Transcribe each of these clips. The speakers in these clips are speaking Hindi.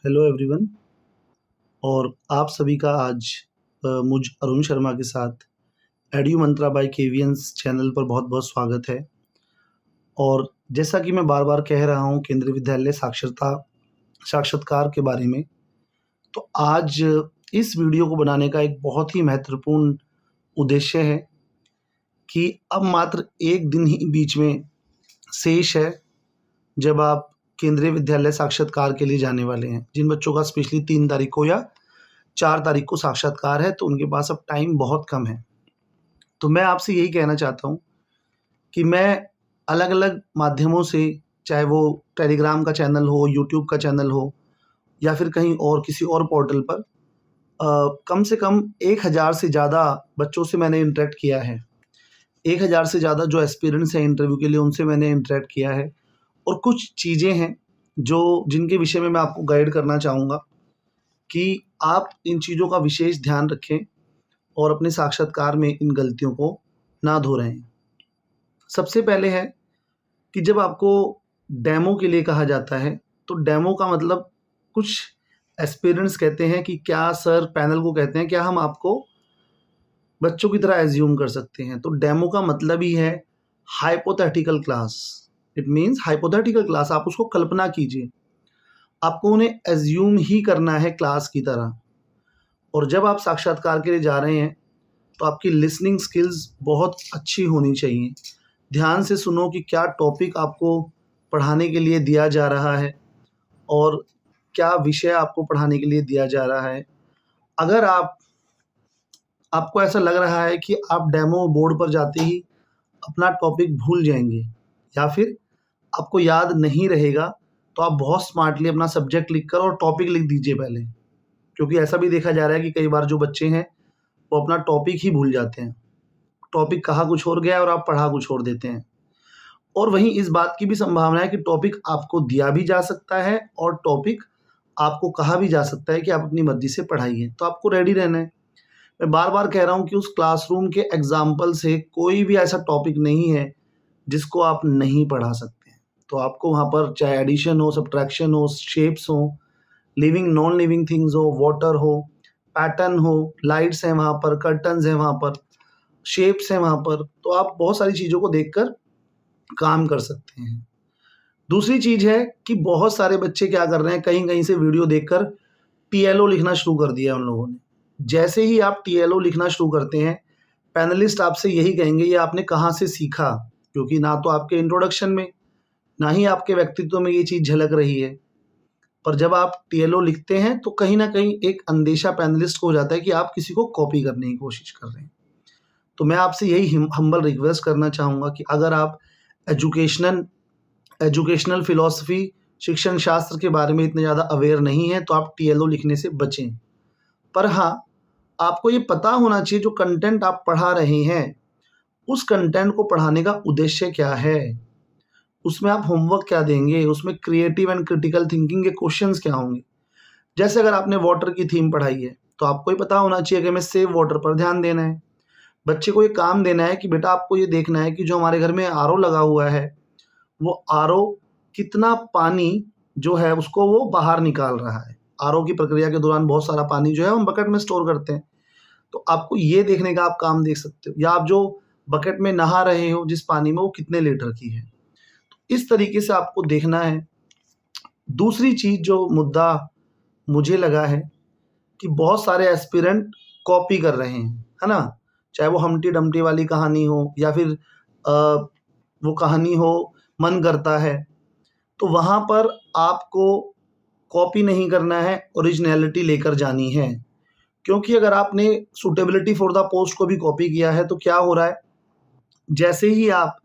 Hello everyone. और आप सभी का आज मुझ अरुण शर्मा के साथ एडू मंत्रा बाय केवीएंस चैनल पर बहुत बहुत स्वागत है। और जैसा कि मैं बार बार कह रहा हूँ केंद्रीय विद्यालय साक्षात्कार के बारे में, तो आज इस वीडियो को बनाने का एक बहुत ही महत्वपूर्ण उद्देश्य है कि अब मात्र एक दिन ही बीच में शेष है जब आप केंद्रीय विद्यालय साक्षात्कार के लिए जाने वाले हैं। जिन बच्चों का स्पेशली 3 तारीख को या 4 तारीख को साक्षात्कार है, तो उनके पास अब टाइम बहुत कम है। तो मैं आपसे यही कहना चाहता हूँ कि मैं अलग-अलग माध्यमों से, चाहे वो टेलीग्राम का चैनल हो, यूट्यूब का चैनल हो या फिर कहीं और किसी और पोर्टल पर कम से कम 1000 से ज़्यादा बच्चों से मैंने इंटरैक्ट किया है। 1000 से ज़्यादा जो एस्पिरेंट्स हैं इंटरव्यू के लिए, उनसे मैंने इंटरैक्ट किया है। और कुछ चीज़ें हैं जिनके विषय में मैं आपको गाइड करना चाहूँगा कि आप इन चीज़ों का विशेष ध्यान रखें और अपने साक्षात्कार में इन गलतियों को ना दोहराएं। सबसे पहले है कि जब आपको डेमो के लिए कहा जाता है, तो डेमो का मतलब कुछ एस्पिरेंट्स कहते हैं कि क्या सर, पैनल को कहते हैं क्या हम आपको बच्चों की तरह एज्यूम कर सकते हैं। तो डेमो का मतलब ही है hypothetical class. It means hypothetical class, आप उसको कल्पना कीजिए, आपको उन्हें एज्यूम ही करना है क्लास की तरह। और जब आप साक्षात्कार के लिए जा रहे हैं, तो आपकी लिसनिंग स्किल्स बहुत अच्छी होनी चाहिए। ध्यान से सुनो कि क्या टॉपिक आपको पढ़ाने के लिए दिया जा रहा है और क्या विषय आपको पढ़ाने के लिए दिया जा रहा है। अगर आपको ऐसा लग रहा है कि आप डेमो बोर्ड पर जाते ही अपना टॉपिक भूल जाएंगे या फिर आपको याद नहीं रहेगा, तो आप बहुत स्मार्टली अपना सब्जेक्ट लिखकर और टॉपिक लिख दीजिए पहले। क्योंकि ऐसा भी देखा जा रहा है कि कई बार जो बच्चे हैं वो अपना टॉपिक ही भूल जाते हैं। टॉपिक कहा कुछ और गया है और आप पढ़ा कुछ और देते हैं। और वहीं इस बात की भी संभावना है कि टॉपिक आपको दिया भी जा सकता है और टॉपिक आपको कहा भी जा सकता है कि आप अपनी मर्जी से पढ़ाइए। तो आपको रेडी रहना है। मैं बार बार कह रहा हूँ कि उस क्लासरूम के एग्जाम्पल से कोई भी ऐसा टॉपिक नहीं है जिसको आप नहीं पढ़ा सकते हैं। तो आपको वहाँ पर चाहे एडिशन हो, सब्ट्रैक्शन हो, शेप्स हो, लिविंग नॉन लिविंग थिंग्स हो, वाटर हो, पैटर्न हो, लाइट्स हैं वहाँ पर, कर्टन्स हैं वहाँ पर, शेप्स हैं वहाँ पर, तो आप बहुत सारी चीज़ों को देखकर काम कर सकते हैं। दूसरी चीज़ है कि बहुत सारे बच्चे क्या कर रहे हैं, कहीं-कहीं से वीडियो देखकर टीएलओ लिखना शुरू कर दिया है उन लोगों ने। जैसे ही आप टीएलओ लिखना शुरू करते हैं, पैनलिस्ट आपसे यही कहेंगे ये आपने कहाँ से सीखा? क्योंकि ना तो आपके इंट्रोडक्शन में, ना ही आपके व्यक्तित्व में ये चीज़ झलक रही है। पर जब आप टीएलओ लिखते हैं, तो कहीं न कहीं एक अंदेशा पैनलिस्ट को हो जाता है कि आप किसी को कॉपी करने की कोशिश कर रहे हैं। तो मैं आपसे यही हम्बल रिक्वेस्ट करना चाहूँगा कि अगर आप एजुकेशनल फ़िलॉसफ़ी, शिक्षण शास्त्र के बारे में इतने ज़्यादा अवेयर नहीं हैं, तो आप टीएलओ लिखने से बचें। पर हाँ, आपको ये पता होना चाहिए जो कंटेंट आप पढ़ा रहे हैं, उस कंटेंट को पढ़ाने का उद्देश्य क्या है? उसमें आप होमवर्क क्या देंगे? उसमें क्रिएटिव एंड क्रिटिकल थिंकिंग के क्वेश्चंस क्या होंगे? जैसे अगर आपने वाटर की थीम पढ़ाई है, तो आपको ये पता होना चाहिए कि हमें सेव वाटर पर ध्यान देना है। बच्चे को ये काम देना है कि बेटा आपको ये देखना है कि जो हमारे घर में आरओ लगा हुआ है, वो आरओ कितना पानी जो है उसको वो बाहर निकाल रहा है। आरओ की प्रक्रिया के दौरान बहुत सारा पानी जो है हम बकेट में स्टोर करते हैं। तो आपको ये देखने का आप काम देख सकते हो, या आप जो बकेट में नहा रहे हो जिस पानी में, वो कितने लीटर की है। तो इस तरीके से आपको देखना है। दूसरी चीज़ जो मुद्दा मुझे लगा है कि बहुत सारे एस्पिरेंट कॉपी कर रहे हैं, है ना? चाहे वो हम्टी डम्टी वाली कहानी हो या फिर वो कहानी हो मन करता है, तो वहाँ पर आपको कॉपी नहीं करना है, ओरिजिनैलिटी लेकर जानी है। क्योंकि अगर आपने सूटेबिलिटी फॉर द पोस्ट को भी कॉपी किया है, तो क्या हो रहा है, जैसे ही आप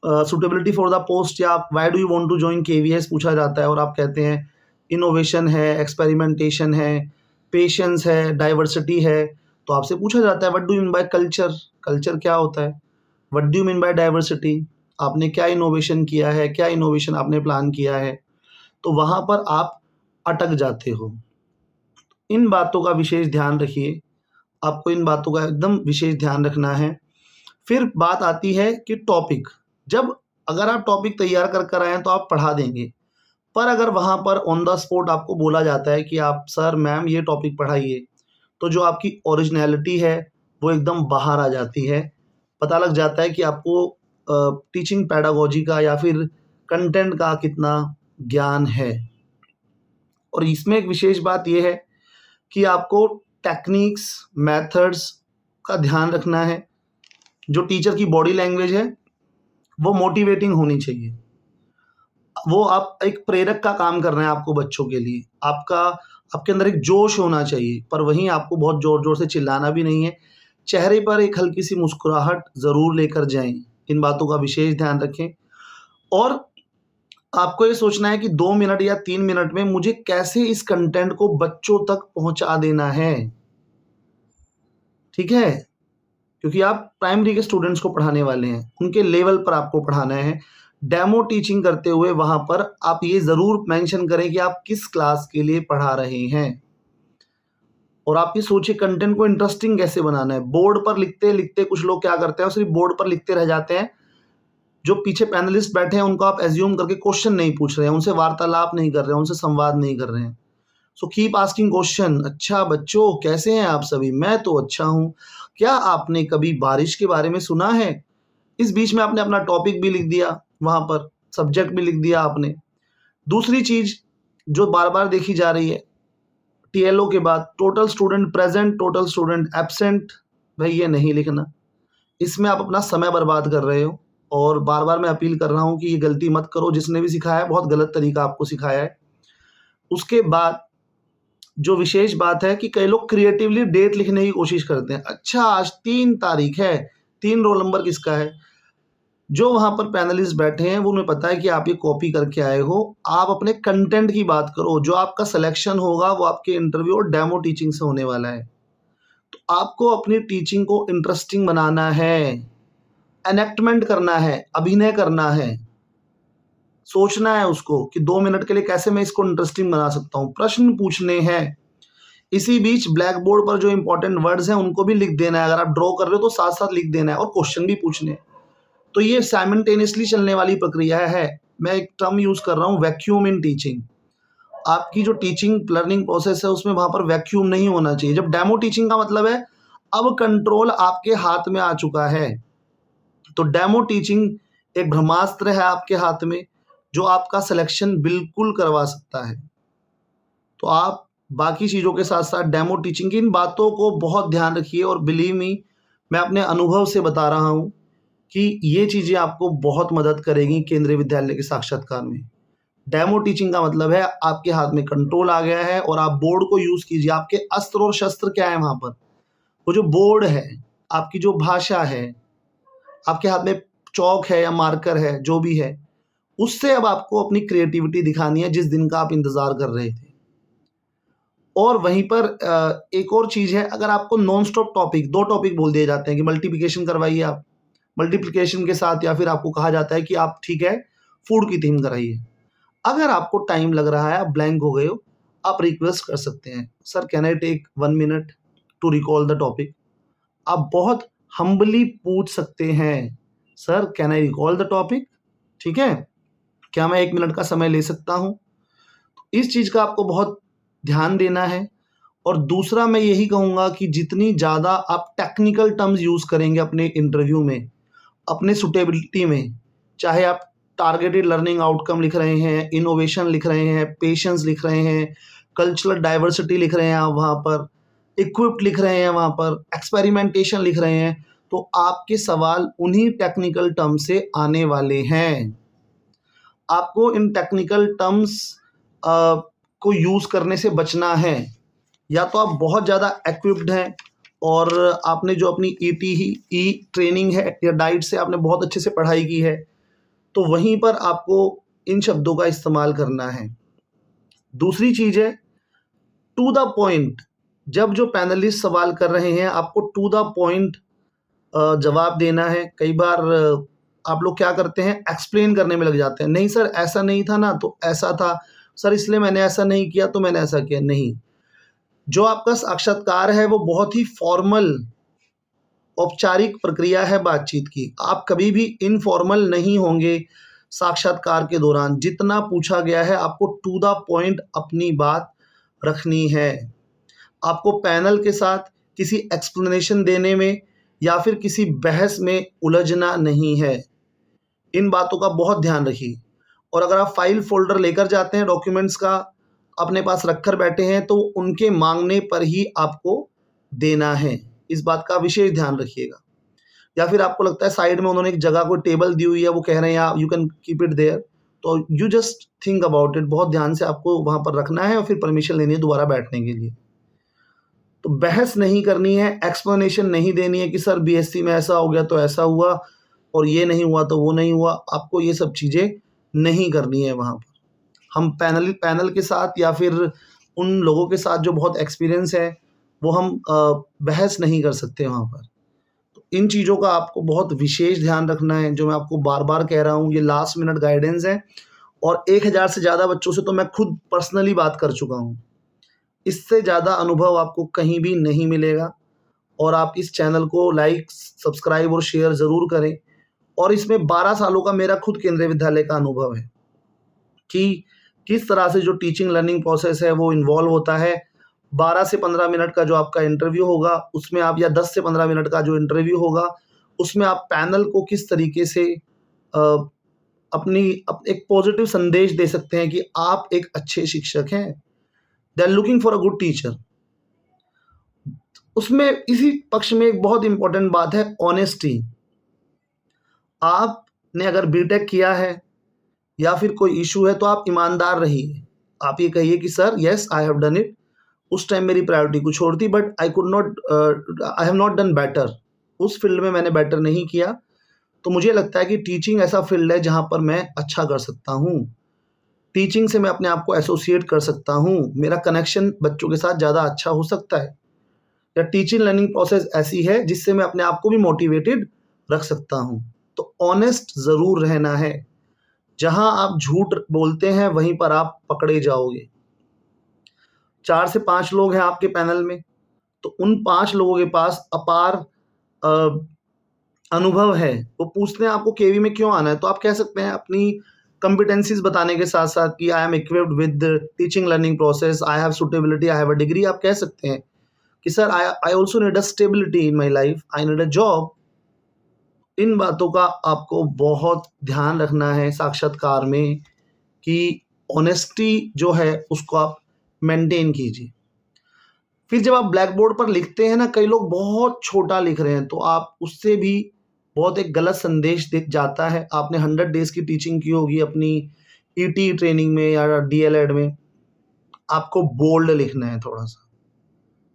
सूटेबिलिटी फॉर द पोस्ट या why do you want to join KVS पूछा जाता है और आप कहते हैं इनोवेशन है, एक्सपेरिमेंटेशन है, पेशेंस है, डाइवर्सिटी है, तो आपसे पूछा जाता है what do you mean by culture? Culture क्या होता है? What do you mean bye diversity? आपने क्या इनोवेशन किया है, क्या इनोवेशन आपने प्लान किया है? तो वहाँ पर आप अटक जाते हो। इन बातों का विशेष ध्यान रखिए, आपको इन बातों का एकदम विशेष ध्यान रखना है। फिर बात आती है कि टॉपिक, जब अगर आप टॉपिक तैयार कर आए हैं तो आप पढ़ा देंगे, पर अगर वहाँ पर ऑन द स्पॉट आपको बोला जाता है कि आप सर मैम ये टॉपिक पढ़ाइए, तो जो आपकी ओरिजिनैलिटी है वो एकदम बाहर आ जाती है। पता लग जाता है कि आपको टीचिंग पेडागोजी का या फिर कंटेंट का कितना ज्ञान है। और इसमें एक विशेष बात ये है कि आपको टेक्निक्स, मेथड्स का ध्यान रखना है। जो टीचर की बॉडी लैंग्वेज है वो मोटिवेटिंग होनी चाहिए। वो आप एक प्रेरक का काम कर रहे हैं आपको बच्चों के लिए। आपके अंदर एक जोश होना चाहिए, पर वहीं आपको बहुत ज़ोर-ज़ोर से चिल्लाना भी नहीं है। चेहरे पर एक हल्की-सी मुस्कुराहट ज़रूर लेकर जाएँ। इन बातों का विशेष ध्यान रखें और आपको ये सोचना है कि 2 मिनट या 3 मिनट में मुझे कैसे इस कंटेंट को बच्चों तक पहुँचा देना है। ठीक है? क्योंकि आप प्राइमरी के स्टूडेंट्स को पढ़ाने वाले हैं, उनके लेवल पर आपको पढ़ाना है। डेमो टीचिंग करते हुए वहाँ पर आप ये ज़रूर मेंशन करें कि आप किस क्लास के लिए पढ़ा रहे हैं। और आप ये सोचिए कंटेंट को इंटरेस्टिंग कैसे बनाना है। बोर्ड पर लिखते-लिखते कुछ लोग क्या करते हैं, सिर्फ़ बोर्ड पर लिखते रह जाते हैं। जो पीछे पैनलिस्ट बैठे हैं उनको आप एज़्यूम करके क्वेश्चन नहीं पूछ रहे हैं, उनसे वार्तालाप नहीं कर रहे हैं, उनसे संवाद नहीं कर रहे हैं। So keep asking question. अच्छा बच्चों कैसे हैं आप सभी? मैं तो अच्छा हूँ। क्या आपने कभी बारिश के बारे में सुना है? इस बीच में आपने अपना टॉपिक भी लिख दिया, वहाँ पर सब्जेक्ट भी लिख दिया आपने। दूसरी चीज़ जो बार-बार देखी जा रही है, टीएलओ के बाद total student present, total student absent, भई ये नहीं लिखना। इसमें आप अपना समय बर्बाद कर रहे हो और बार-बार मैं अपील कर रहा हूँ कि ये गलती मत करो। जिसने भी सिखाया है, बहुत गलत तरीका आपको सिखाया है। उसके बाद जो विशेष बात है कि कई लोग क्रिएटिवली डेट लिखने की कोशिश करते हैं। अच्छा आज 3 तारीख है, 3 रोल नंबर किसका है? जो वहाँ पर पैनलिस्ट बैठे हैं वो उन्हें पता है कि आप ये कॉपी करके आए हो। आप अपने कंटेंट की बात करो। जो आपका सिलेक्शन होगा वो आपके इंटरव्यू और डेमो टीचिंग से होने वाला है। तो आपको अपनी टीचिंग को इंटरेस्टिंग बनाना है, एनेक्टमेंट करना है, अभिनय करना है। सोचना है उसको कि 2 मिनट के लिए कैसे मैं इसको इंटरेस्टिंग बना सकता हूँ। प्रश्न पूछने हैं। इसी बीच ब्लैक बोर्ड पर जो इम्पोर्टेंट वर्ड्स हैं उनको भी लिख देना है। अगर आप ड्रॉ कर रहे हो तो साथ-साथ लिख देना है और क्वेश्चन भी पूछने हैं। तो ये साइमल्टेनियसली चलने वाली प्रक्रिया है। मैं एक टर्म यूज़ कर रहा हूँ वैक्यूम इन टीचिंग। आपकी जो टीचिंग लर्निंग प्रोसेस है उसमें वहाँ पर वैक्यूम नहीं होना चाहिए। जब डेमो टीचिंग का मतलब है अब कंट्रोल आपके हाथ में आ चुका है। तो डेमो टीचिंग एक ब्रह्मास्त्र है आपके हाथ में जो आपका सिलेक्शन बिल्कुल करवा सकता है। तो आप बाकी चीज़ों के साथ-साथ डेमो टीचिंग की इन बातों को बहुत ध्यान रखिए और बिलीव मी मैं अपने अनुभव से बता रहा हूँ कि ये चीज़ें आपको बहुत मदद करेगी केंद्रीय विद्यालय के साक्षात्कार में। डेमो टीचिंग का मतलब है आपके हाथ में कंट्रोल आ गया है और आप बोर्ड को यूज़ कीजिए। आपके अस्त्र और शस्त्र क्या है वहाँ पर? वो जो बोर्ड है, आपकी जो भाषा है, आपके हाथ में चॉक है या मार्कर है, जो भी है, उससे अब आपको अपनी क्रिएटिविटी दिखानी है जिस दिन का आप इंतज़ार कर रहे थे। और वहीं पर एक और चीज़ है, अगर आपको नॉन स्टॉप टॉपिक 2 टॉपिक बोल दिए जाते हैं कि मल्टीप्लिकेशन करवाइए आप। मल्टीप्लिकेशन के साथ या फिर आपको कहा जाता है कि आप ठीक है, फूड की थीम कराइए। अगर आपको टाइम लग रहा है, आप ब्लैंक हो गए हो, आप रिक्वेस्ट कर सकते हैं, sir can I take 1 minute to recall the topic? आप बहुत हम्बली पूछ सकते हैं, sir can I recall the topic? ठीक है? क्या मैं 1 मिनट का समय ले सकता हूँ? इस चीज़ का आपको बहुत ध्यान देना है। और दूसरा मैं यही कहूँगा कि जितनी ज़्यादा आप टेक्निकल टर्म्स यूज़ करेंगे अपने इंटरव्यू में, अपने सूटेबिलिटी में, चाहे आप टारगेटेड लर्निंग आउटकम लिख रहे हैं, इनोवेशन लिख रहे हैं, पेशेंस लिख रहे हैं, कल्चरल डाइवर्सिटी लिख रहे हैं आप वहाँ पर, इक्विप्ड लिख रहे हैं वहाँ पर, एक्सपेरिमेंटेशन लिख रहे हैं, तो आपके सवाल उन्हीं टेक्निकल टर्म से आने वाले हैं। आपको इन टेक्निकल टर्म्स को यूज़ करने से बचना है। या तो आप बहुत ज़्यादा इक्विप्ड हैं और आपने जो अपनी ई ट्रेनिंग है या डाइट से आपने बहुत अच्छे से पढ़ाई की है, तो वहीं पर आपको इन शब्दों का इस्तेमाल करना है। दूसरी चीज़ है टू द पॉइंट। जब जो पैनलिस्ट सवाल कर रहे हैं आपको टू द पॉइंट जवाब देना है। कई बार आप लोग क्या करते हैं एक्सप्लेन करने में लग जाते हैं, नहीं सर ऐसा नहीं था ना तो ऐसा था, सर इसलिए मैंने ऐसा नहीं किया तो मैंने ऐसा किया। नहीं, जो आपका साक्षात्कार है वो बहुत ही फॉर्मल औपचारिक प्रक्रिया है बातचीत की। आप कभी भी इनफॉर्मल नहीं होंगे। साक्षात्कार के दौरान जितना पूछा गया है आपको टू द पॉइंट अपनी बात रखनी है। आपको पैनल के साथ किसी एक्सप्लेनेशन देने में या फिर किसी बहस में उलझना नहीं है। इन बातों का बहुत ध्यान रखिए। और अगर आप फाइल फ़ोल्डर लेकर जाते हैं, डॉक्यूमेंट्स का अपने पास रखकर बैठे हैं, तो उनके माँगने पर ही आपको देना है। इस बात का विशेष ध्यान रखिएगा। या फिर आपको लगता है साइड में उन्होंने एक जगह कोई टेबल दी हुई है, वो कह रहे हैं you can keep it there, तो you just think about it. बहुत ध्यान से आपको वहाँ पर रखना है और फिर परमिशन लेनी है दोबारा बैठने के लिए। तो बहस नहीं करनी है, एक्सप्लेनेशन नहीं देनी है कि सर बीएससी में ऐसा हो गया तो ऐसा हुआ और ये नहीं हुआ तो वो नहीं हुआ। आपको ये सब चीज़ें नहीं करनी है वहाँ पर। हम पैनल के साथ या फिर उन लोगों के साथ जो बहुत एक्सपीरियंस है, वो हम बहस नहीं कर सकते वहाँ पर। तो इन चीज़ों का आपको बहुत विशेष ध्यान रखना है, जो मैं आपको बार-बार कह रहा हूँ। ये लास्ट मिनट गाइडेंस है और 1000 से ज़्यादा बच्चों से तो मैं खुद पर्सनली बात कर चुका हूँ। इससे ज़्यादा अनुभव आपको कहीं भी नहीं मिलेगा। और आप इस चैनल को लाइक, सब्सक्राइब और शेयर ज़रूर करें। और इसमें 12 सालों का मेरा खुद केंद्रीय विद्यालय का अनुभव है कि किस तरह से जो टीचिंग लर्निंग प्रोसेस है वो इन्वॉल्व होता है। 12 से 15 मिनट का जो आपका इंटरव्यू होगा, उसमें आप, या 10 से 15 मिनट का जो इंटरव्यू होगा, उसमें आप पैनल को किस तरीके से एक पॉजिटिव संदेश दे सकते हैं कि आप एक अच्छे शिक्षक हैं। They are looking for a good teacher. उसमें इसी पक्ष में एक बहुत इंपॉर्टेंट बात है, ऑनेस्टी। आपने अगर बीटेक किया है या फिर कोई इशू है तो आप ईमानदार रहिए। आप ये कहिए कि sir yes I have done it, उस टाइम मेरी प्रायोरिटी कुछ और थी, but I have not done better. उस फील्ड में मैंने बेटर नहीं किया, तो मुझे लगता है कि टीचिंग ऐसा फील्ड है जहाँ पर मैं अच्छा कर सकता हूँ। टीचिंग से मैं अपने आप को एसोसिएट कर सकता हूँ, मेरा कनेक्शन बच्चों के साथ ज़्यादा अच्छा हो सकता है। या टीचिंग लर्निंग प्रोसेस ऐसी है जिससे मैं अपने आप को भी मोटिवेटेड रख सकता हूँ। तो ऑनेस्ट ज़रूर रहना है। जहाँ आप झूठ बोलते हैं वहीं पर आप पकड़े जाओगे। 4 से 5 लोग हैं आपके पैनल में, तो उन 5 लोगों के पास अपार अनुभव है। वो पूछते हैं आपको केवी में क्यों आना है, तो आप कह सकते हैं अपनी कॉम्पिटेंसीज बताने के साथ साथ कि I am equipped with teaching learning process, I have suitability, I have a degree. आप कह सकते हैं कि sir I also need a stability in my life, I need a job. इन बातों का आपको बहुत ध्यान रखना है साक्षात्कार में कि ऑनेस्टी जो है उसको आप मेंटेन कीजिए। फिर जब आप ब्लैक बोर्ड पर लिखते हैं ना, कई लोग बहुत छोटा लिख रहे हैं, तो आप उससे भी बहुत एक गलत संदेश दिख जाता है। आपने 100 डेज़ की टीचिंग की होगी अपनी ईटी ट्रेनिंग में या डीएलएड में, आपको बोल्ड लिखना है थोड़ा-सा,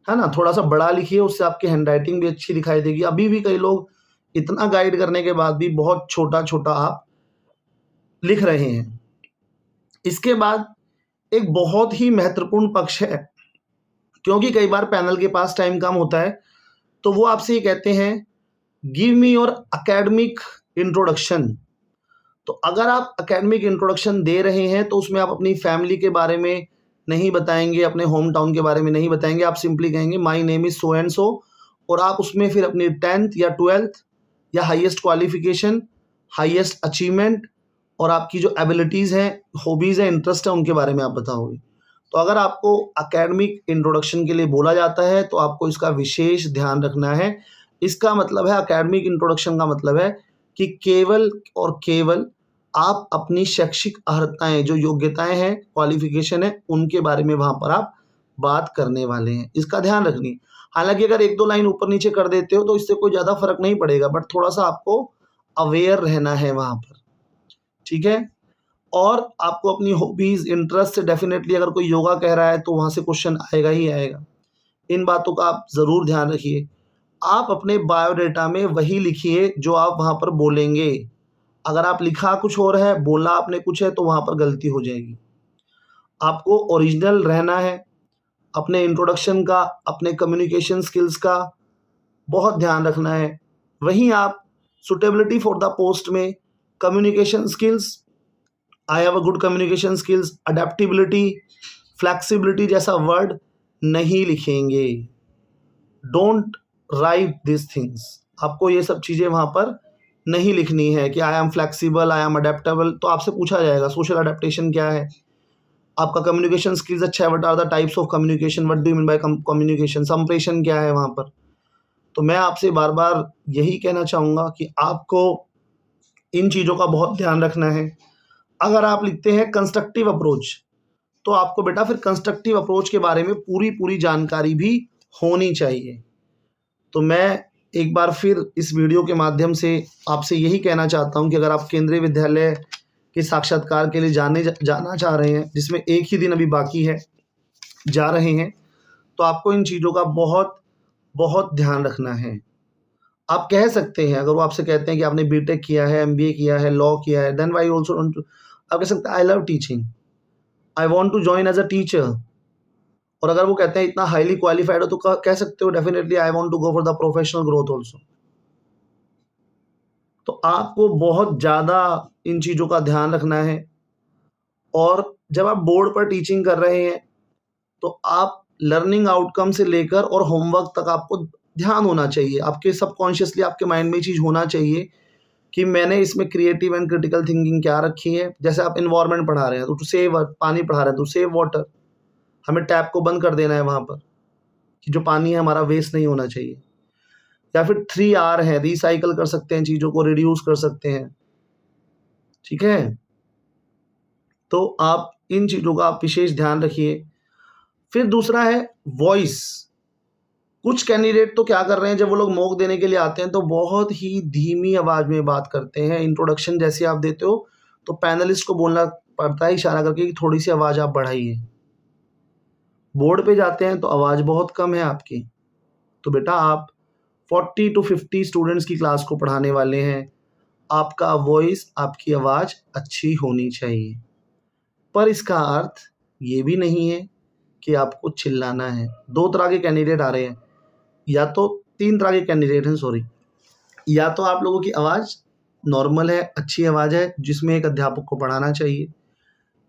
है ना? थोड़ा-सा बड़ा लिखिए, उससे आपकी हैंडराइटिंग भी अच्छी दिखाई देगी। अभी भी कई लोग इतना गाइड करने के बाद भी बहुत छोटा-छोटा आप लिख रहे हैं। इसके बाद एक बहुत ही महत्वपूर्ण पक्ष है, क्योंकि कई बार पैनल के पास टाइम कम होता है, तो वो आपसे ये कहते हैं give me your academic introduction. तो अगर आप एकेडमिक इंट्रोडक्शन दे रहे हैं तो उसमें आप अपनी फैमिली के बारे में नहीं बताएंगे, अपने होम टाउन के बारे में नहीं बताएंगे। आप सिंपली कहेंगे my name is so and so, और आप उसमें फिर अपनी 10th या 12th या हाईएस्ट क्वालिफिकेशन, हाईएस्ट अचीवमेंट और आपकी जो एबिलिटीज़ हैं, हॉबीज़ हैं, इंटरेस्ट है, उनके बारे में आप बताओगे। तो अगर आपको एकेडमिक इंट्रोडक्शन के लिए बोला जाता है तो आपको इसका विशेष ध्यान रखना है। इसका मतलब है, एकेडमिक इंट्रोडक्शन का मतलब है कि केवल और केवल आप अपनी शैक्षिक अर्हताएँ, जो योग्यताएँ हैं, क्वालिफ़िकेशन है, उनके बारे में वहाँ पर आप बात करने वाले हैं। इसका ध्यान रखनी। हालाँकि अगर 1-2 लाइन ऊपर-नीचे कर देते हो तो इससे कोई ज़्यादा फ़र्क नहीं पड़ेगा, बट थोड़ा-सा आपको अवेयर रहना है वहाँ पर, ठीक है? और आपको अपनी हॉबीज़, इंटरेस्ट से डेफ़िनेटली, अगर कोई योगा कह रहा है तो वहाँ से क्वेश्चन आएगा ही आएगा। इन बातों का आप ज़रूर ध्यान रखिए। आप अपने बायोडाटा में वही लिखिए जो आप वहाँ पर बोलेंगे। अगर आप लिखा कुछ और है, बोला आपने कुछ है, तो वहाँ पर गलती हो जाएगी। आपको ओरिजिनल रहना है। अपने इंट्रोडक्शन का, अपने कम्युनिकेशन स्किल्स का बहुत ध्यान रखना है। वहीं आप सूटेबिलिटी फॉर द पोस्ट में communication skills, I have a good communication skills, adaptability, flexibility जैसा वर्ड नहीं लिखेंगे। Don't write this things. आपको ये सब चीज़ें वहाँ पर नहीं लिखनी है कि I am flexible, I am adaptable, तो आपसे पूछा जाएगा सोशल अडेप्टेशन क्या है, आपका कम्युनिकेशन स्किल्स अच्छा है, what are the types of communication, what do you mean by communication, संप्रेषण क्या है वहाँ पर। तो मैं आपसे बार बार यही कहना चाहूँगा कि आपको इन चीज़ों का बहुत ध्यान रखना है। अगर आप लिखते हैं कंस्ट्रक्टिव अप्रोच, तो आपको बेटा फिर कंस्ट्रक्टिव अप्रोच के बारे में पूरी पूरी जानकारी भी होनी चाहिए। तो मैं एक बार फिर इस वीडियो के माध्यम से आपसे यही कहना चाहता हूँ कि अगर आप केंद्रीय विद्यालय के साक्षात्कार के लिए जाना चाह रहे हैं, जिसमें एक ही दिन अभी बाकी है, जा रहे हैं, तो आपको इन चीज़ों का बहुत बहुत ध्यान रखना है। आप कह सकते हैं, अगर वो आपसे कहते हैं कि आपने बीटेक किया है, एमबीए किया है, लॉ किया है, then why also want to, आप कह सकते हैं I love teaching, I want to join as a teacher. और अगर वो कहते हैं इतना हाईली क्वालिफाइड हो, तो कह सकते हो definitely I want to go for the professional growth also. तो आपको बहुत ज़्यादा इन चीज़ों का ध्यान रखना है। और जब आप बोर्ड पर टीचिंग कर रहे हैं, तो आप लर्निंग आउटकम से लेकर और होमवर्क तक आपको ध्यान होना चाहिए। आपके सबकॉन्शियसली आपके माइंड में ये चीज़ होना चाहिए कि मैंने इसमें क्रिएटिव एंड क्रिटिकल थिंकिंग क्या रखी है। जैसे आप एनवायरनमेंट पढ़ा रहे हैं, तो टू सेव पानी पढ़ा रहे हैं, तो सेव वाटर, हमें टैप को बंद कर देना है वहाँ पर, कि जो पानी है हमारा वेस्ट नहीं होना चाहिए। या फिर 3R है, रिसाइकल कर सकते हैं, चीज़ों को रिड्यूस कर सकते हैं, ठीक है। तो आप इन चीज़ों का आप विशेष ध्यान रखिए। फिर दूसरा है वॉइस। कुछ कैंडिडेट तो क्या कर रहे हैं, जब वो लोग मॉक देने के लिए आते हैं तो बहुत ही धीमी आवाज़ में बात करते हैं। इंट्रोडक्शन जैसे आप देते हो तो पैनलिस्ट को बोलना पड़ता है इशारा करके कि थोड़ी सी आवाज़ आप बढ़ाइए। बोर्ड पे जाते हैं तो आवाज़ बहुत कम है आपकी। तो बेटा आप 40 to 50 स्टूडेंट्स की क्लास को पढ़ाने वाले हैं, आपका वॉइस, आपकी आवाज़ अच्छी होनी चाहिए। पर इसका अर्थ ये भी नहीं है कि आपको चिल्लाना है। 2 तरह के कैंडिडेट आ रहे हैं, या तो 3 तरह के कैंडिडेट हैं, सॉरी। या तो आप लोगों की आवाज़ नॉर्मल है, अच्छी आवाज़ है, जिसमें एक अध्यापक को पढ़ाना चाहिए,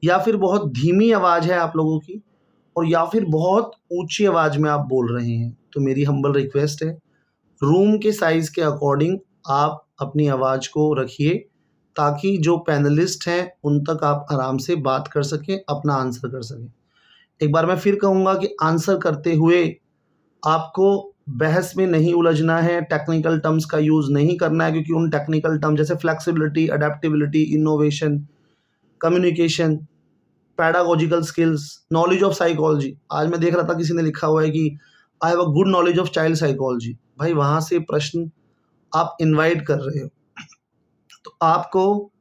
या फिर बहुत धीमी आवाज़ है आप लोगों की, और या फिर बहुत ऊँची आवाज़ में आप बोल रहे हैं। तो मेरी हम्बल रिक्वेस्ट है, रूम के साइज़ के अकॉर्डिंग आप अपनी आवाज़ को रखिए, ताकि जो पैनलिस्ट हैं उन तक आप आराम से बात कर सकें, अपना आंसर कर सकें। एक बार मैं फिर कहूँगा कि आंसर करते हुए आपको बहस में नहीं उलझना है, टेक्निकल टर्म्स का यूज़ नहीं करना है, क्योंकि उन टेक्निकल टर्म जैसे flexibility, adaptability, innovation, communication, pedagogical skills, knowledge of psychology. आज मैं देख रहा था किसी ने लिखा हुआ है कि आई have a good knowledge of child psychology. भाई वहाँ से प्रश्न आप इनवाइट कर रहे हो, तो आपको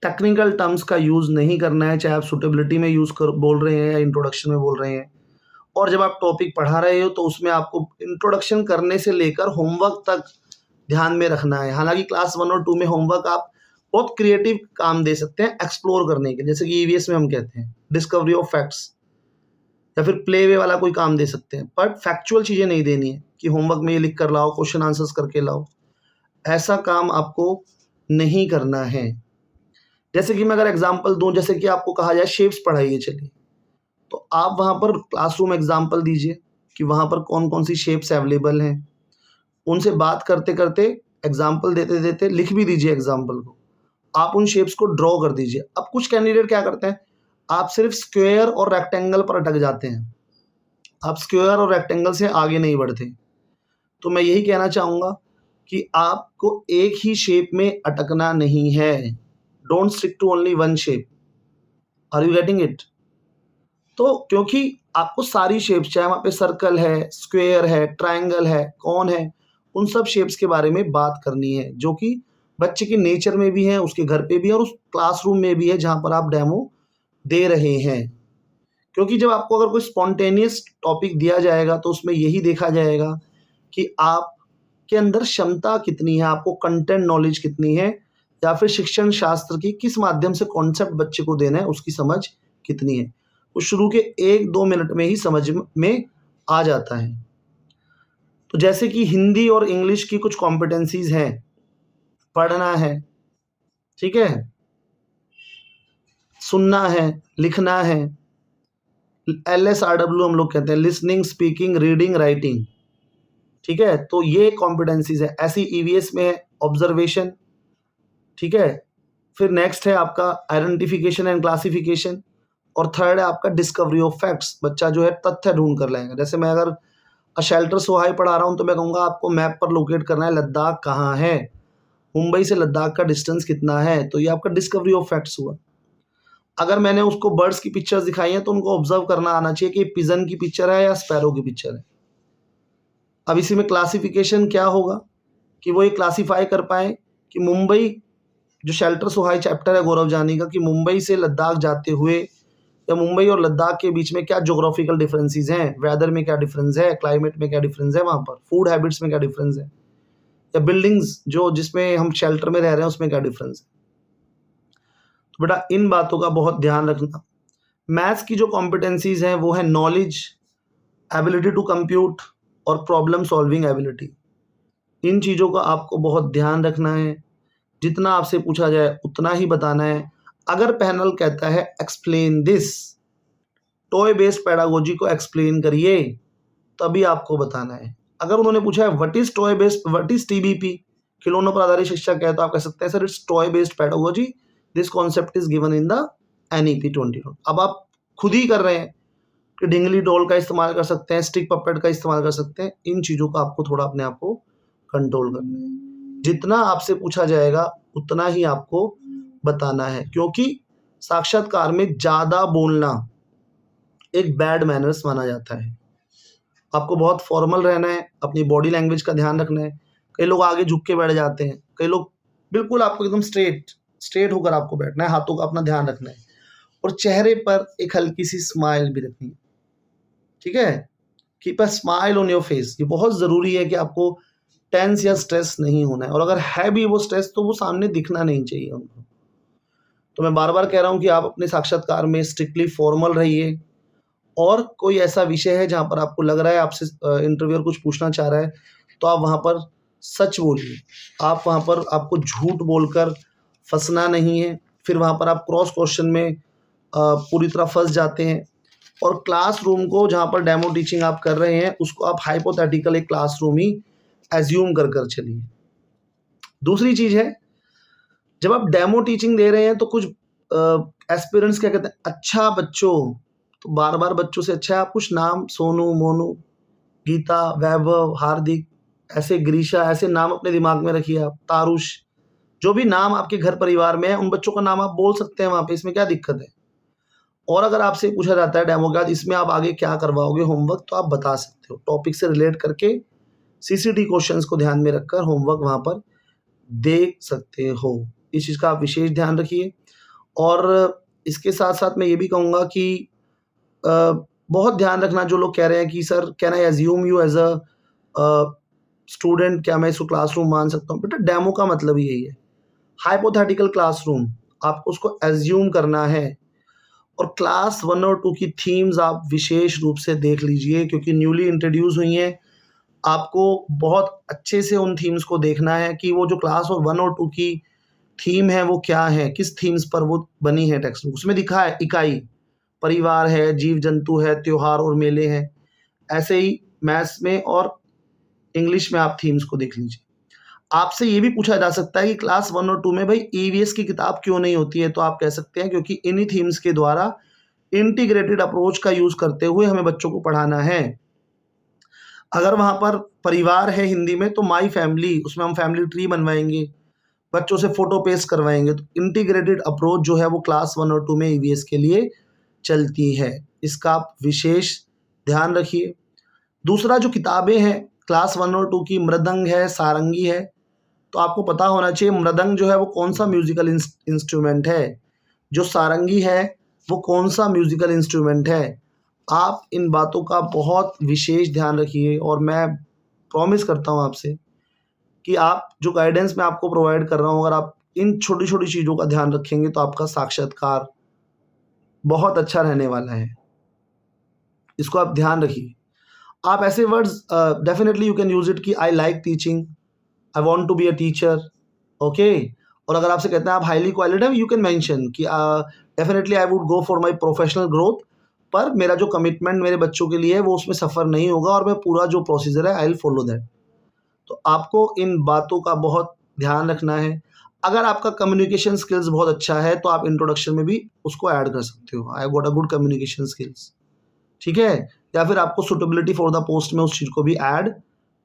टेक्निकल टर्म्स का यूज़ नहीं करना है, चाहे आप सुटेबिलिटी में बोल रहे हैं या इंट्रोडक्शन में बोल रहे हैं। और जब आप टॉपिक पढ़ा रहे हो तो उसमें आपको इंट्रोडक्शन करने से लेकर होमवर्क तक ध्यान में रखना है। हालाँकि क्लास 1 और 2 में होमवर्क आप बहुत क्रिएटिव काम दे सकते हैं एक्सप्लोर करने के, जैसे कि ईवीएस में हम कहते हैं डिस्कवरी ऑफ फैक्ट्स, या फिर प्ले वे वाला कोई काम दे सकते हैं, बट फैक्चुअल चीज़ें नहीं देनी है कि होमवर्क में ये लिख कर लाओ, क्वेश्चन आंसर्स करके लाओ। ऐसा काम आपको नहीं करना है। जैसे कि मैं अगर एग्जांपल दूँ, जैसे कि आपको कहा जाए शेप्स पढ़ाइए, चलिए, तो आप वहाँ पर क्लासरूम एग्जांपल दीजिए कि वहाँ पर कौन-कौन सी शेप्स अवेलेबल हैं। उनसे बात करते-करते, एग्जांपल देते-देते लिख भी दीजिए एग्जांपल को। आप उन शेप्स को ड्रॉ कर दीजिए। अब कुछ कैंडिडेट क्या करते हैं, आप सिर्फ स्क्वायर और रेक्टेंगल पर अटक जाते हैं। आप स्क्वायर और रेक्टेंगल से आगे नहीं बढ़ते। तो मैं यही कहना चाहूँगा कि आपको एक ही शेप में अटकना नहीं है। Don't stick to only one shape. Are you getting it? तो क्योंकि आपको सारी शेप्स, चाहे वहाँ पे सर्कल है, स्क्वायर है, ट्रायंगल है, कॉन है, उन सब शेप्स के बारे में बात करनी है, जो कि बच्चे के नेचर में भी है, उसके घर पे भी है और उस क्लासरूम में भी है जहाँ पर आप डेमो दे रहे हैं। क्योंकि जब आपको अगर कोई स्पॉन्टेनियस टॉपिक दिया जाएगा तो उसमें यही देखा जाएगा कि आपके अंदर क्षमता कितनी है, आपको कंटेंट नॉलेज कितनी है, या फिर शिक्षण शास्त्र की किस माध्यम से कॉन्सेप्ट बच्चे को देना है उसकी समझ कितनी है। वो शुरू के 1-2 मिनट में ही समझ में आ जाता है। तो जैसे कि हिंदी और इंग्लिश की कुछ कॉम्पिटेंसीज़ हैं, पढ़ना है, ठीक है? सुनना है, लिखना है, LSRW हम लोग कहते हैं, लिसनिंग, स्पीकिंग, रीडिंग, राइटिंग, ठीक है? तो ये कॉम्पिटेंसीज़ है। ऐसी ईवीएस में है ऑब्जर्वेशन, ठीक है। फिर नेक्स्ट है आपका आइडेंटिफिकेशन एंड क्लासिफिकेशन, और थर्ड है आपका डिस्कवरी ऑफ फैक्ट्स। बच्चा जो है तथ्य ढूंढ कर लाएगा। जैसे मैं अगर शेल्टर सोहाई पढ़ा रहा हूँ तो मैं कहूँगा आपको मैप पर लोकेट करना है लद्दाख कहाँ है, मुंबई से लद्दाख का डिस्टेंस कितना है, तो ये आपका डिस्कवरी ऑफ फैक्ट्स हुआ। अगर मैंने उसको बर्ड्स की पिक्चर्स दिखाई हैं तो उनको ऑब्जर्व करना आना चाहिए कि पिजन की पिक्चर है या स्पैरो की पिक्चर है। अब इसी में क्लासिफिकेशन क्या होगा कि वो ये क्लासीफाई कर पाए कि मुंबई, जो शेल्टर सोहाई चैप्टर है गौरव जानी का, कि मुंबई से लद्दाख जाते हुए या मुंबई और लद्दाख के बीच में क्या ज्योग्राफिकल डिफरेंसेस हैं, वेदर में क्या डिफरेंस है, क्लाइमेट में क्या डिफरेंस है, वहाँ पर फूड हैबिट्स में क्या डिफरेंस है, या बिल्डिंग्स जो जिसमें हम शेल्टर में रह रहे हैं उसमें क्या डिफरेंस है। तो बेटा इन बातों का बहुत ध्यान रखना। मैथ्स की जो कॉम्पिटेंसीज हैं वो है नॉलेज, एबिलिटी टू कंप्यूट और प्रॉब्लम सॉल्विंग एबिलिटी। इन चीज़ों का आपको बहुत ध्यान रखना है। जितना आपसे पूछा जाए उतना ही बताना है। अगर पैनल कहता है explain this, toy based pedagogy को एक्सप्लेन करिए, तभी आपको बताना है। अगर उन्होंने पूछा है what is toy based, what is TBP, खिलौनों पर आधारित शिक्षा क्या है, तो आप कह सकते हैं sir it's toy based pedagogy, this concept is given in the NEP 20। अब आप खुद ही कर रहे हैं कि ढिंगली डॉल का इस्तेमाल कर सकते हैं, स्टिक पपेट का इस्तेमाल कर सकते हैं। इन चीज़ों का आपको थोड़ा अपने आप को कंट्रोल करना है। जितना आपसे पूछा जाएगा उतना ही आपको बताना है, क्योंकि साक्षात्कार में ज़्यादा बोलना एक बैड मैनर्स माना जाता है। आपको बहुत फॉर्मल रहना है, अपनी बॉडी लैंग्वेज का ध्यान रखना है। कई लोग आगे झुक के बैठ जाते हैं, कई लोग बिल्कुल आपको एकदम स्ट्रेट होकर आपको बैठना है, हाथों का अपना ध्यान रखना है, और चेहरे पर एक हल्की सी स्माइल भी रखनी है, ठीक है। Keep a smile on your face. ये बहुत ज़रूरी है कि आपको टेंस या स्ट्रेस नहीं होना है, और अगर है भी वो स्ट्रेस तो वो सामने दिखना नहीं चाहिए उनको। तो मैं बार बार कह रहा हूँ कि आप अपने साक्षात्कार में स्ट्रिक्टली फॉर्मल रहिए, और कोई ऐसा विषय है जहाँ पर आपको लग रहा है आपसे इंटरव्यूअर कुछ पूछना चाह रहा है, तो आप वहाँ पर सच बोलिए। आप वहाँ पर आपको झूठ बोलकर फंसना नहीं है, फिर वहाँ पर आप क्रॉस क्वेश्चन में पूरी तरह फंस जाते हैं। और क्लासरूम को जहाँ पर डेमो टीचिंग आप कर रहे हैं उसको आप हाइपोथेटिकल एक क्लासरूम ही एज्यूम कर चलिए। दूसरी चीज़ है, जब आप डेमो टीचिंग दे रहे हैं तो कुछ एस्पिरेंट्स क्या कहते हैं, अच्छा बच्चों, तो बार बार बच्चों से अच्छा है आप कुछ नाम, सोनू, मोनू, गीता, वैभव, हार्दिक, ऐसे ग्रीशा, ऐसे नाम अपने दिमाग में रखिए आप, तारुष, जो भी नाम आपके घर परिवार में है उन बच्चों का नाम आप बोल सकते हैं वहाँ पे, इसमें क्या दिक्कत है। और अगर आपसे पूछा जाता है डेमो के बाद इसमें आप आगे क्या करवाओगे होमवर्क, तो आप बता सकते हो टॉपिक से रिलेट करके, सीसीटी क्वेश्चंस को ध्यान में रखकर होमवर्क वहाँ पर दे सकते हो। इस चीज़ का आप विशेष ध्यान रखिए। और इसके साथ साथ मैं ये भी कहूँगा कि बहुत ध्यान रखना, जो लोग कह रहे हैं कि sir can I assume you as a student, क्या मैं इसको क्लासरूम मान सकता हूँ, बेटा डेमो का मतलब ही यही है, हाइपोथेटिकल क्लासरूम, आपको उसको एज्यूम करना है। और क्लास 1 और 2 की थीम्स आप विशेष रूप से देख लीजिए, क्योंकि न्यूली इंट्रोड्यूस हुई हैं। आपको बहुत अच्छे से उन थीम्स को देखना है कि वो जो क्लास और 1 और 2 की थीम है वो क्या है, किस थीम्स पर वो बनी है टेक्स्ट बुक। उसमें दिखा है इकाई, परिवार है, जीव जंतु है, त्योहार और मेले हैं। ऐसे ही मैथ्स में और इंग्लिश में आप थीम्स को देख लीजिए। आपसे ये भी पूछा जा सकता है कि क्लास 1 और 2 में भाई ईवीएस की किताब क्यों नहीं होती है, तो आप कह सकते हैं क्योंकि इन्हीं थीम्स के द्वारा इंटीग्रेटेड अप्रोच का यूज़ करते हुए हमें बच्चों को पढ़ाना है। अगर वहाँ पर परिवार है हिंदी में तो माई फैमिली, उसमें हम फैमिली ट्री बनवाएंगे, बच्चों से फोटो पेस्ट करवाएंगे। तो इंटीग्रेटेड अप्रोच जो है वो क्लास 1 और 2 में ईवीएस के लिए चलती है, इसका आप विशेष ध्यान रखिए। दूसरा, जो किताबें हैं क्लास 1 और 2 की, मृदंग है, सारंगी है, तो आपको पता होना चाहिए मृदंग जो है वो कौन सा म्यूजिकल इंस्ट्रूमेंट है, जो सारंगी है वो कौन सा म्यूजिकल इंस्ट्रूमेंट है। आप इन बातों का बहुत विशेष ध्यान रखिए, और मैं प्रॉमिस करता हूँ आपसे कि आप जो गाइडेंस मैं आपको प्रोवाइड कर रहा हूँ, अगर आप इन छोटी छोटी चीज़ों का ध्यान रखेंगे तो आपका साक्षात्कार बहुत अच्छा रहने वाला है। इसको आप ध्यान रखिए। आप ऐसे words definitely you can use it कि I like teaching, I want to be a teacher, okay. और अगर आपसे कहते हैं आप highly qualified, you can mention कि definitely I would go for my professional growth, पर मेरा जो कमिटमेंट मेरे बच्चों के लिए है वो उसमें सफ़र नहीं होगा, और मैं पूरा जो प्रोसीजर है आई विल फॉलो दैट। तो आपको इन बातों का बहुत ध्यान रखना है। अगर आपका कम्युनिकेशन स्किल्स बहुत अच्छा है तो आप इंट्रोडक्शन में भी उसको ऐड कर सकते हो, I got a good communication skills, ठीक है? या फिर आपको सूटेबिलिटी फॉर द पोस्ट में उस चीज़ को भी ऐड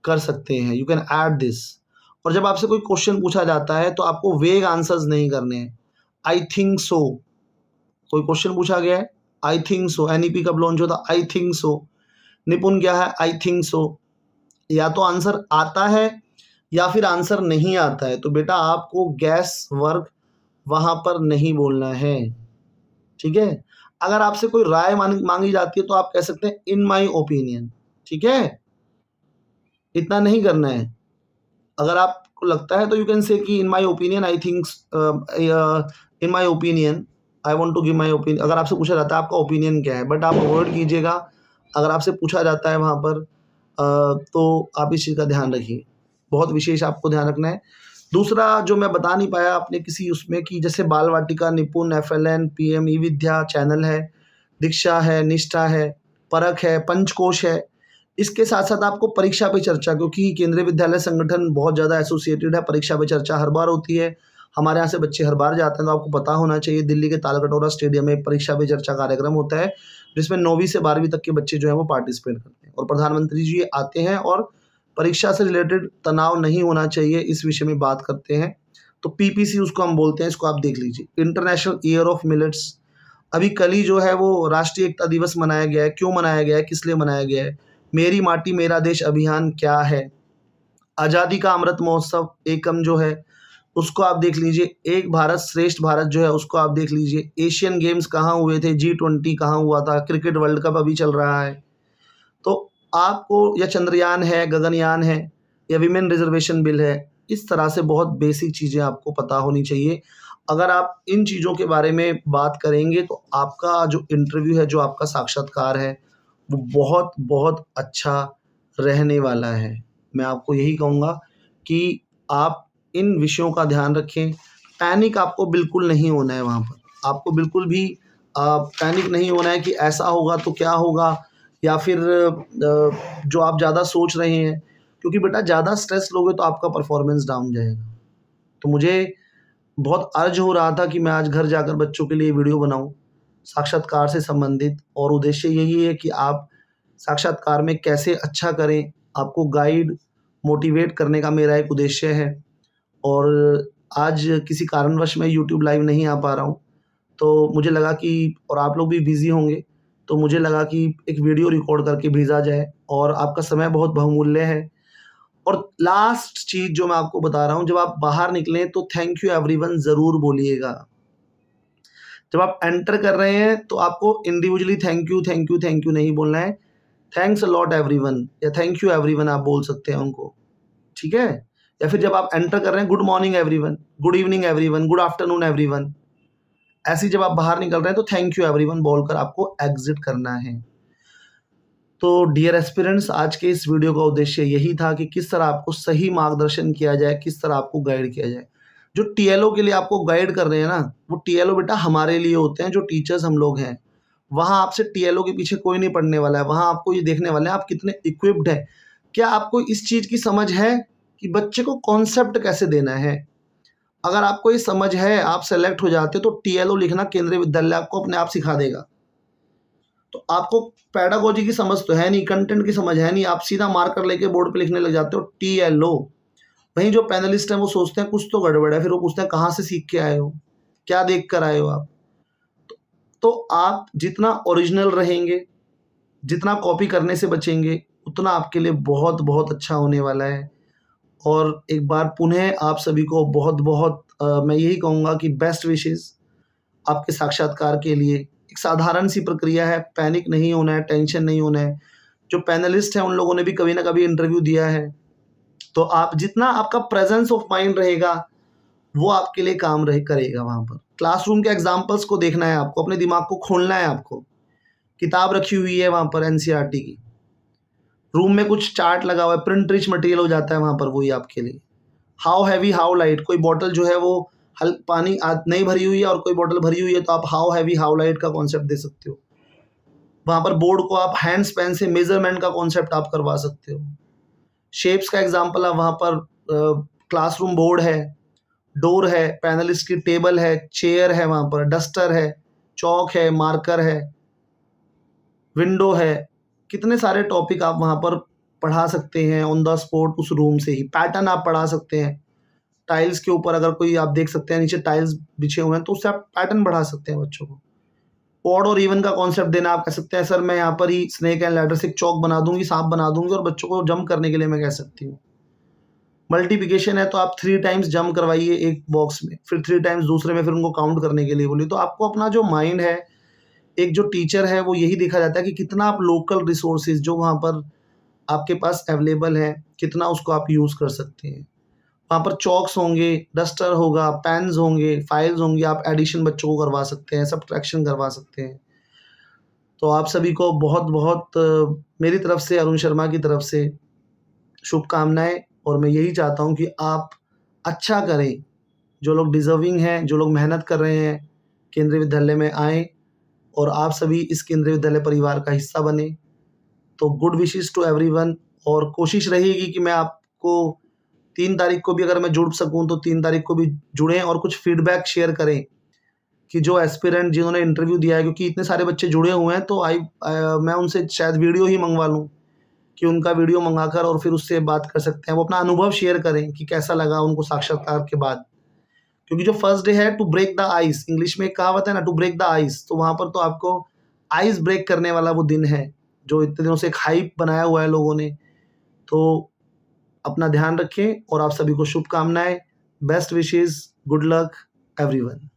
कर सकते हैं, यू कैन ऐड दिस। और जब आपसे कोई क्वेश्चन पूछा जाता है तो आपको वेग आंसर्स नहीं करने हैं। आई थिंक सो, कोई क्वेश्चन पूछा गया है, आई थिंक सो, एनईपी कब लॉन्च होता, आई थिंक सो। निपुण क्या है, आई थिंक सो। या तो आंसर आता है या फिर आंसर नहीं आता है, तो बेटा आपको गैस वर्क वहां पर नहीं बोलना है, ठीक है? अगर आपसे कोई राय मांगी जाती है तो आप कह सकते हैं इन माई ओपिनियन, ठीक है? इतना नहीं करना है। अगर आपको लगता है तो यू कैन से कि in my opinion I think, in my opinion I want to give my opinion. अगर आपसे पूछा जाता है आपका ओपिनियन क्या है, बट आप अवॉइड कीजिएगा अगर आपसे पूछा जाता है वहाँ पर, तो आप इस चीज़ का ध्यान रखिए, बहुत विशेष आपको ध्यान रखना है। दूसरा जो मैं बता नहीं पाया अपने किसी उसमें कि जैसे बाल वाटिका, निपुण, एफएलएन, पीएम ई विद्या चैनल है, दीक्षा है, निष्ठा है, परख है, पंचकोश है। इसके साथ-साथ आपको परीक्षा पे चर्चा, क्योंकि केंद्रीय विद्यालय संगठन बहुत ज़्यादा एसोसिएटेड है, परीक्षा पे चर्चा हर बार होती है। हमारे यहाँ से बच्चे हर बार जाते हैं, तो आपको पता होना चाहिए दिल्ली के तालकटोरा स्टेडियम में परीक्षा पे चर्चा कार्यक्रम होता है, जिसमें 9वीं से 12वीं तक के बच्चे जो हैं वो पार्टिसिपेट करते हैं और प्रधानमंत्री जी आते हैं और परीक्षा से रिलेटेड तनाव नहीं होना चाहिए, इस विषय में बात करते हैं। तो पीपीसी उसको हम बोलते हैं, इसको आप देख लीजिए। इंटरनेशनल ईयर ऑफ मिलेट्स, अभी कल ही जो है वो राष्ट्रीय एकता दिवस मनाया गया है। क्यों मनाया गया है, किस लिए मनाया गया है? मेरी माटी मेरा देश अभियान क्या है? आज़ादी का अमृत महोत्सव एकम जो है उसको आप देख लीजिए। एक भारत श्रेष्ठ भारत जो है उसको आप देख लीजिए। एशियन गेम्स कहाँ हुए थे, G20 कहाँ हुआ था, क्रिकेट वर्ल्ड कप अभी चल रहा है। तो आपको, या चंद्रयान है, गगनयान है, या विमेन रिजर्वेशन बिल है, इस तरह से बहुत बेसिक चीज़ें आपको पता होनी चाहिए। अगर आप इन चीज़ों के बारे में बात करेंगे तो आपका जो इंटरव्यू है, जो आपका साक्षात्कार है, वो बहुत बहुत अच्छा रहने वाला है। मैं आपको यही कहूँगा कि आप इन विषयों का ध्यान रखें। पैनिक आपको बिल्कुल नहीं होना है वहाँ पर। आपको बिल्कुल भी पैनिक नहीं होना है कि ऐसा होगा तो क्या होगा, या फिर जो आप ज़्यादा सोच रहे हैं, क्योंकि बेटा ज़्यादा स्ट्रेस लोगे तो आपका परफॉर्मेंस डाउन जाएगा। तो मुझे बहुत अर्ज हो रहा था कि मैं आज घर जाकर बच्चों के लिए वीडियो बनाऊँ, साक्षात्कार से संबंधित, और उद्देश्य यही है कि आप साक्षात्कार में कैसे अच्छा करें, आपको गाइड, मोटिवेट करने का मेरा एक उद्देश्य है। और आज किसी कारणवश मैं यूट्यूब लाइव नहीं आ पा रहा हूँ, तो मुझे लगा कि, और आप लोग भी बिज़ी होंगे, तो मुझे लगा कि एक वीडियो रिकॉर्ड करके भेजा जाए, और आपका समय बहुत बहुमूल्य है। और लास्ट चीज़ जो मैं आपको बता रहा हूँ, जब आप बाहर निकलें तो थैंक यू एवरीवन ज़रूर बोलिएगा। जब आप एंटर कर रहे हैं तो आपको individually thank you, thank you, thank you नहीं बोलना है। थैंक्स अ लॉट एवरीवन या थैंक यू एवरीवन आप बोल सकते हैं उनको, ठीक है? या फिर जब आप एंटर कर रहे हैं, good morning everyone, good evening everyone, good afternoon everyone. ऐसे ही जब आप बाहर निकल रहे हैं तो थैंक यू एवरीवन बोलकर आपको एग्ज़िट करना है। तो डियर एस्पिरेंट्स, आज के इस वीडियो का उद्देश्य यही था कि किस तरह आपको सही मार्गदर्शन किया जाए, किस तरह आपको गाइड किया जाए। जो टीएलओ के लिए आपको गाइड कर रहे हैं ना, वो टीएलओ बेटा हमारे लिए होते हैं, जो टीचर्स हम लोग हैं। वहाँ आपसे टीएलओ के पीछे कोई नहीं पड़ने वाला है। वहाँ आपको ये देखने वाले हैं आप कितने इक्विप्ड हैं। क्या आपको इस चीज़ की समझ है कि बच्चे को कॉन्सेप्ट कैसे देना है? अगर आपको ये समझ है, आप सेलेक्ट हो जाते, तो टीएलओ लिखना केंद्रीय विद्यालय आपको अपने आप सिखा देगा। तो आपको पेडागोजी की समझ तो है नहीं, कंटेंट की समझ है नहीं, आप सीधा मार्कर लेके बोर्ड पे लिखने लग जाते हो टीएलओ। वहीं जो पैनलिस्ट हैं वो सोचते हैं कुछ तो गड़बड़ है, फिर वो पूछते हैं कहाँ से सीख के आए हो, क्या देख कर आए हो आप। तो आप जितना ओरिजिनल रहेंगे, जितना कॉपी करने से बचेंगे, उतना आपके लिए बहुत बहुत अच्छा होने वाला है। और एक बार पुनः आप सभी को बहुत बहुत मैं यही कहूँगा कि बेस्ट विशेज़ आपके साक्षात्कार के लिए। एक साधारण सी प्रक्रिया है, पैनिक नहीं होना है, टेंशन नहीं होना है। जो पैनलिस्ट हैं उन लोगों ने भी कभी ना कभी इंटरव्यू दिया है। तो आप जितना आपका प्रेजेंस ऑफ माइंड रहेगा, वो आपके लिए काम करेगा वहाँ पर। क्लासरूम के एग्जाम्पल्स को देखना है आपको, अपने दिमाग को खोलना है आपको। किताब रखी हुई है वहाँ पर एनसीईआरटी की। रूम में कुछ चार्ट लगा हुआ है, प्रिंट रिच मटेरियल हो जाता है वहाँ पर, वही आपके लिए। हाउ हैवी हाउ लाइट, कोई बॉटल जो है वो पानी नहीं भरी हुई है और कोई बॉटल भरी हुई है, तो आप हाउ हैवी हाउ लाइट का कॉन्सेप्ट दे सकते हो। वहाँ पर बोर्ड को आप हैंड्स पेन से मेजरमेंट का कॉन्सेप्ट आप करवा सकते हो। शेप्स का एग्जाम्पल आप वहाँ पर क्लासरूम बोर्ड है, डोर है, पैनलिस्ट की टेबल है, चेयर है, वहाँ पर डस्टर है, चॉक है, मार्कर है, विंडो है। कितने सारे टॉपिक आप वहाँ पर पढ़ा सकते हैं ऑन द स्पॉट उस रूम से ही। पैटर्न आप पढ़ा सकते हैं टाइल्स के ऊपर, अगर कोई आप देख सकते हैं नीचे टाइल्स बिछे हुए हैं तो उससे आप पैटर्न बढ़ा सकते हैं बच्चों को। ऑड और इवन का कॉन्सेप्ट देना, आप कह सकते हैं सर मैं यहाँ पर ही स्नेक एंड लैडर से एक चौक बना दूंगी, सांप बना दूंगी और बच्चों को जंप करने के लिए मैं कह सकती हूँ। मल्टीप्लिकेशन है तो आप 3 टाइम्स जंप करवाइए एक बॉक्स में, फिर 3 टाइम्स दूसरे में, फिर उनको काउंट करने के लिए बोलिए। तो आपको अपना जो माइंड है, एक जो टीचर है वो यही देखा जाता है कि कितना आप लोकल रिसोर्सेज जो वहाँ पर आपके पास अवेलेबल है, कितना उसको आप यूज़ कर सकते हैं। वहाँ पर चॉक्स होंगे, डस्टर होगा, पेन्स होंगे, फाइल्स होंगी, आप एडिशन बच्चों को करवा सकते हैं, सब्ट्रैक्शन करवा सकते हैं। तो आप सभी को बहुत-बहुत मेरी तरफ से, अरुण शर्मा की तरफ से शुभकामनाएँ, और मैं यही चाहता हूँ कि आप अच्छा करें। जो लोग डिज़र्विंग हैं, जो लोग मेहनत कर रहे हैं, केंद्रीय विद्यालय में आएँ और आप सभी इस केंद्रीय विद्यालय परिवार का हिस्सा बनें। तो गुड विशेस टू एवरीवन, और कोशिश रहेगी कि मैं आपको 3 तारीख को भी अगर मैं जुड़ सकूँ तो 3 तारीख को भी जुड़ें और कुछ फीडबैक शेयर करें कि जो एस्पिरेंट जिन्होंने इंटरव्यू दिया है, क्योंकि इतने सारे बच्चे जुड़े हुए हैं तो मैं उनसे शायद वीडियो ही मंगवा लूँ, कि उनका वीडियो मंगाकर और फिर उससे बात कर सकते हैं। वो अपना अनुभव शेयर करें कि कैसा लगा उनको साक्षात्कार के बाद। क्योंकि जो फर्स्ट डे है to break the ice, English में एक कहावत है ना, टू ब्रेक द आइस, तो वहाँ पर तो आपको आइस ब्रेक करने वाला वो दिन है, जो इतने दिनों से एक हाइप बनाया हुआ है लोगों ने। तो अपना ध्यान रखें और आप सभी को शुभकामनाएँ, best wishes, good luck everyone.